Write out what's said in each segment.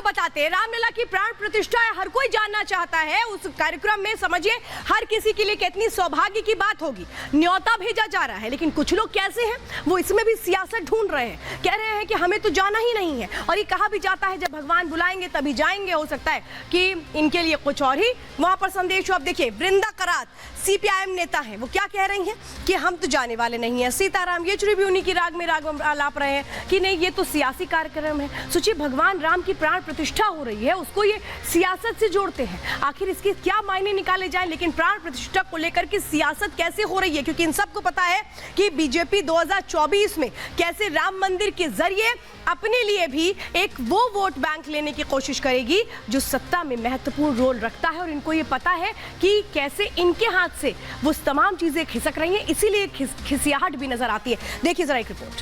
आपको बताते हैं, रामलला की प्राण प्रतिष्ठा हर कोई जानना चाहता है। उस कार्यक्रम में समझिए हर किसी के लिए कितनी सौभाग्य की बात होगी। न्योता भेजा जा रहा है, लेकिन कुछ लोग कैसे हैं, वो इसमें भी सियासत ढूंढ रहे हैं। कह रहे हैं कि हमें तो जाना ही नहीं है, और ये कहा भी जाता है जब भगवान बुलाएंगे तभी जाएंगे। हो सकता है कि इनके लिए कुछ और ही वहां पर संदेश हो। अब देखिए, वृंदा करात सीपीआईएम नेता हैं, वो क्या कह रही हैं कि हम तो जाने वाले नहीं हैं। सीताराम येचुरी भी उन्हीं की राग में आलाप रहे हैं कि नहीं, ये तो सियासी कार्यक्रम है। सोचिए, भगवान राम की प्राण प्रतिष्ठा हो रही है, उसको ये सियासत से जोड़ते हैं। आखिर इसके क्या मायने निकाले जाएं, लेकिन प्राण प्रतिष्ठा को लेकर के सियासत कैसे हो रही है, क्योंकि इन सबको पता है कि बीजेपी 2024 में कैसे राम मंदिर के जरिए अपने लिए भी एक वो वोट बैंक लेने की कोशिश करेगी जो सत्ता में महत्वपूर्ण रोल रखता है। और इनको ये पता है कि कैसे इनके हाथ से वो तमाम चीजें खिसक रही हैं, इसीलिए खिसियाहट भी नजर आती है। देखिए जरा एक रिपोर्ट।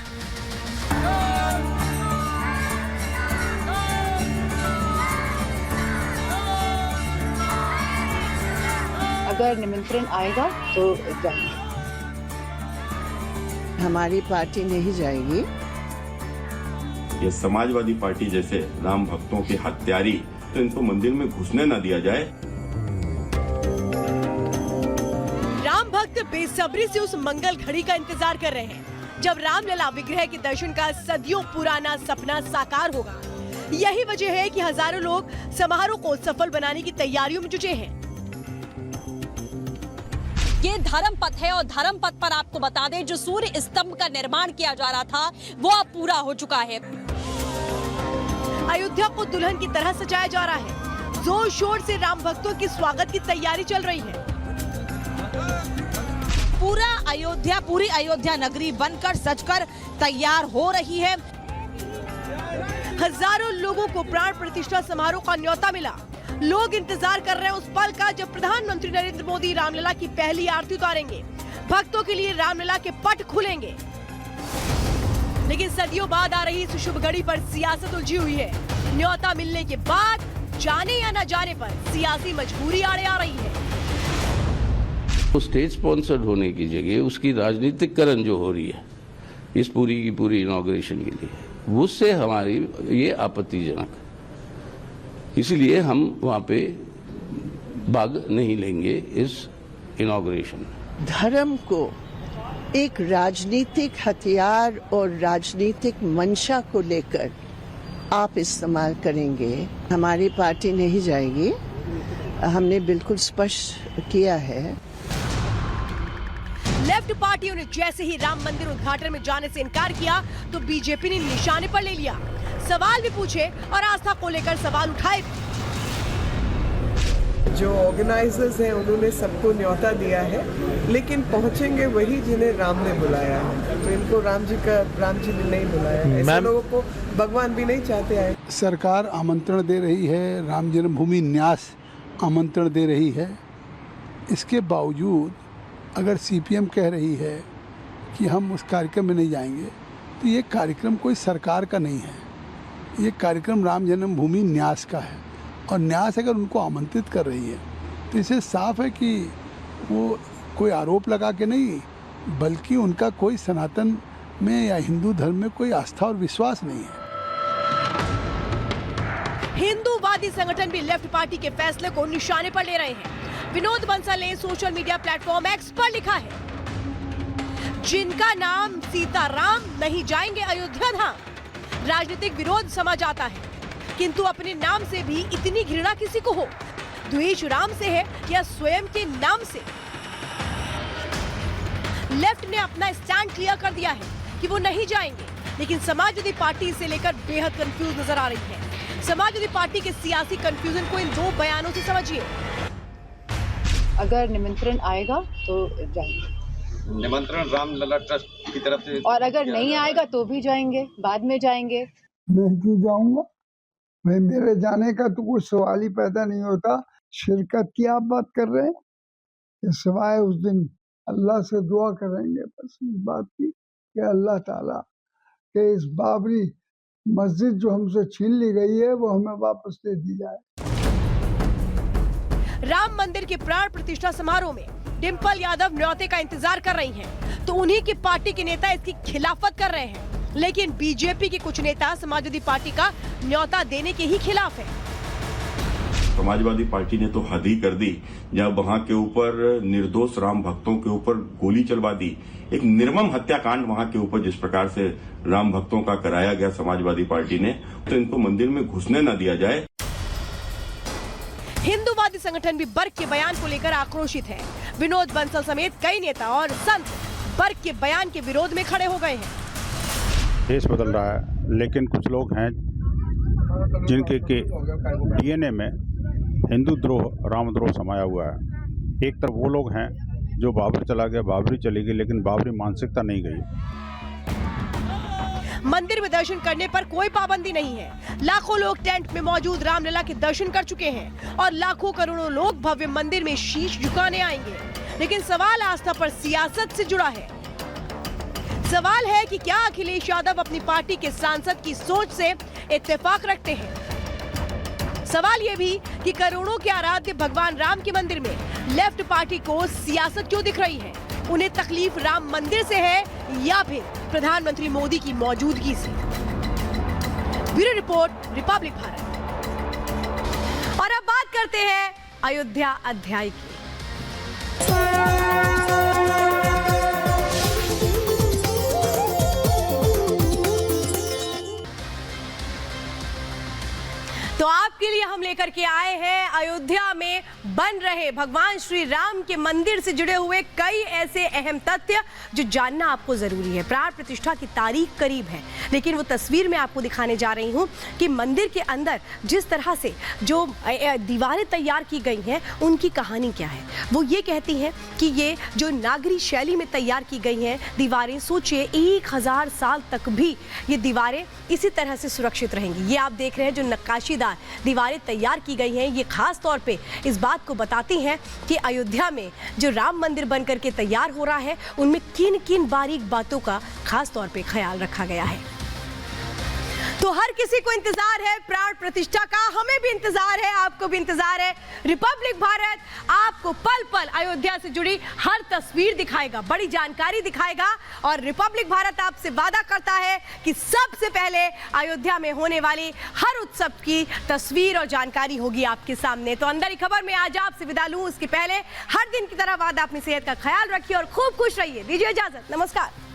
अगर निमंत्रण आएगा तो जाएंगे। हमारी पार्टी नहीं जाएगी। ये समाजवादी पार्टी जैसे राम भक्तों की हत्यारी, तो इनको मंदिर में घुसने न दिया जाए। राम भक्त बेसब्री से उस मंगल घड़ी का इंतजार कर रहे हैं जब रामलला विग्रह के दर्शन का सदियों पुराना सपना साकार होगा। यही वजह है कि हजारों लोग समारोह को सफल बनाने की तैयारियों में जुटे हैं। ये धर्म पथ है, और धर्म पथ पर आपको बता दें, जो सूर्य स्तंभ का निर्माण किया जा रहा था वो अब पूरा हो चुका है। अयोध्या को दुल्हन की तरह सजाया जा रहा है। जोर शोर से राम भक्तों की स्वागत की तैयारी चल रही है। पूरी अयोध्या नगरी बनकर सजकर तैयार हो रही है। हजारों लोगों को प्राण प्रतिष्ठा समारोह का न्योता मिला। लोग इंतजार कर रहे हैं उस पल का जब प्रधानमंत्री नरेंद्र मोदी रामलला की पहली आरती उतारेंगे। भक्तों के लिए रामलला के पट खुलेंगे। लेकिन सदियों बाद आ रही इस शुभ घड़ी पर सियासत उलझी हुई है। न्योता मिलने के बाद जाने या न जाने पर सियासी मजबूरी आड़े आ रही है। तो स्टेट स्पॉन्सर्ड होने की जगह उसकी राजनीतिकरण जो हो रही है इस पूरी की पूरी इनॉग्रेशन के लिए, उससे हमारी ये आपत्तिजनक। इसलिए हम वहाँ पे भाग नहीं लेंगे इस इनॉग्रेशन। धर्म को एक राजनीतिक हथियार और राजनीतिक मंशा को लेकर आप इस्तेमाल करेंगे, हमारी पार्टी नहीं जाएगी। हमने बिल्कुल स्पष्ट किया है। लेफ्ट पार्टियों ने जैसे ही राम मंदिर उद्घाटन में जाने से इनकार किया तो बीजेपी ने निशाने पर ले लिया। सवाल भी पूछे और आस्था को लेकर सवाल उठाए। जो ऑर्गेनाइजर्स हैं उन्होंने सबको न्योता दिया है, लेकिन पहुंचेंगे वही जिन्हें राम ने बुलाया है। तो इनको राम जी ने नहीं बुलाया है। ऐसे लोगों को भगवान भी नहीं चाहते आए। सरकार आमंत्रण दे रही है, राम जन्मभूमि न्यास आमंत्रण दे रही है। इसके बावजूद अगर सीपीएम कह रही है कि हम उस कार्यक्रम में नहीं जाएंगे, तो ये कार्यक्रम कोई सरकार का नहीं है। ये कार्यक्रम राम जन्मभूमि न्यास का है, और न्यास अगर उनको आमंत्रित कर रही है तो इसे साफ है कि वो कोई आरोप लगा के नहीं, बल्कि उनका कोई सनातन में या हिंदू धर्म में कोई आस्था और विश्वास नहीं है। हिंदूवादी संगठन भी लेफ्ट पार्टी के फैसले को निशाने पर ले रहे हैं। विनोद बंसल ने सोशल मीडिया प्लेटफॉर्म एक्स पर लिखा है, जिनका नाम सीताराम नहीं जाएंगे अयोध्या धाम। राजनीतिक विरोध समझ आता है, किंतु अपने नाम से भी इतनी घृणा किसी को हो, द्वेष राम से है या स्वयं के नाम से। लेफ्ट ने अपना स्टैंड क्लियर कर दिया है कि वो नहीं जाएंगे, लेकिन समाजवादी पार्टी इसे लेकर बेहद कंफ्यूज नजर आ रही है। समाजवादी पार्टी के सियासी कंफ्यूजन को इन दो बयानों से समझिए। अगर निमंत्रण आएगा तो जाएंगे। निमंत्रण रामलला ट्रस्ट की तरफ से, और अगर नहीं आएगा तो भी जाएंगे, बाद में जाएंगे। मैं क्यों जाऊंगा? भाई मेरे जाने का तो कोई सवाल ही पैदा नहीं होता। शिरकत की आप बात कर रहे हैं, सिवाय उस दिन अल्लाह से दुआ करेंगे बस इस बात की कि अल्लाह ताला के इस बाबरी मस्जिद जो हमसे छीन ली गई है वो हमें वापस दे दी जाए। राम मंदिर के प्राण प्रतिष्ठा समारोह में डिंपल यादव न्योते का इंतजार कर रही हैं, तो उन्हीं की पार्टी के नेता इसकी खिलाफत कर रहे हैं। लेकिन बीजेपी के कुछ नेता समाजवादी पार्टी का न्योता देने के ही खिलाफ है। समाजवादी पार्टी ने तो हद ही कर दी जब वहां के ऊपर निर्दोष राम भक्तों के ऊपर गोली चलवा दी। एक निर्मम हत्याकांड वहां के ऊपर जिस प्रकार से राम भक्तों का कराया गया समाजवादी पार्टी ने, तो इनको मंदिर में घुसने न दिया जाए। हिंदूवादी संगठन भी बर्क के बयान को लेकर आक्रोशित है। विनोद बंसल समेत कई नेता और संत बर्क के बयान के विरोध में खड़े हो गए हैं। देश बदल रहा है, लेकिन कुछ लोग हैं जिनके के डीएनए में हिंदू द्रोह रामद्रोह समाया हुआ है। एक तरफ वो लोग हैं जो बाबरी चला गया, बाबरी चली गई, लेकिन बाबरी मानसिकता नहीं गई। मंदिर में दर्शन करने पर कोई पाबंदी नहीं है। लाखों लोग टेंट में मौजूद रामलला के दर्शन कर चुके हैं और लाखों करोड़ों लोग भव्य मंदिर में शीश झुकाने आएंगे। लेकिन सवाल आस्था पर सियासत से जुड़ा है। सवाल है कि क्या अखिलेश यादव अपनी पार्टी के सांसद की सोच से इत्तेफाक रखते हैं। सवाल ये भी कि करोड़ों के आराध्य भगवान राम के मंदिर में लेफ्ट पार्टी को सियासत क्यों दिख रही है। उन्हें तकलीफ राम मंदिर से है या फिर प्रधानमंत्री मोदी की मौजूदगी से। Bureau report, Republic Bharat. और अब बात करते हैं अयोध्या अध्याय की। तो आपके लिए हम लेकर के आए हैं अयोध्या में बन रहे भगवान श्री राम के मंदिर से जुड़े हुए कई ऐसे अहम तथ्य जो जानना आपको जरूरी है। प्राण प्रतिष्ठा की तारीख करीब है, लेकिन वो तस्वीर मैं आपको दिखाने जा रही हूँ कि मंदिर के अंदर जिस तरह से जो दीवारें तैयार की गई हैं उनकी कहानी क्या है। वो ये कहती हैं कि ये जो नागरी शैली में तैयार की गई हैं दीवारें, सोचिए 1000 साल तक भी ये दीवारें इसी तरह से सुरक्षित रहेंगी। ये आप देख रहे हैं जो नक्काशीदार दीवारें तैयार की गई हैं, ये खास तौर पे इस बात को बताती हैं कि अयोध्या में जो राम मंदिर बनकर के तैयार हो रहा है उनमें किन किन बारीक बातों का खास तौर पे ख्याल रखा गया है। तो हर किसी को इंतजार है प्राण प्रतिष्ठा का, हमें भी इंतजार है, आपको भी इंतजार है। रिपब्लिक भारत आपको पल पल अयोध्या से जुड़ी हर तस्वीर दिखाएगा, बड़ी जानकारी दिखाएगा और रिपब्लिक भारत आपसे वादा करता है कि सबसे पहले अयोध्या में होने वाली हर उत्सव की तस्वीर और जानकारी होगी आपके सामने। तो अंदर ही खबर में आज आपसे विदा लूं उसके पहले हर दिन की तरह वादा अपनी सेहत का ख्याल रखिए और खूब खुश रहिए। दीजिए इजाजत, नमस्कार।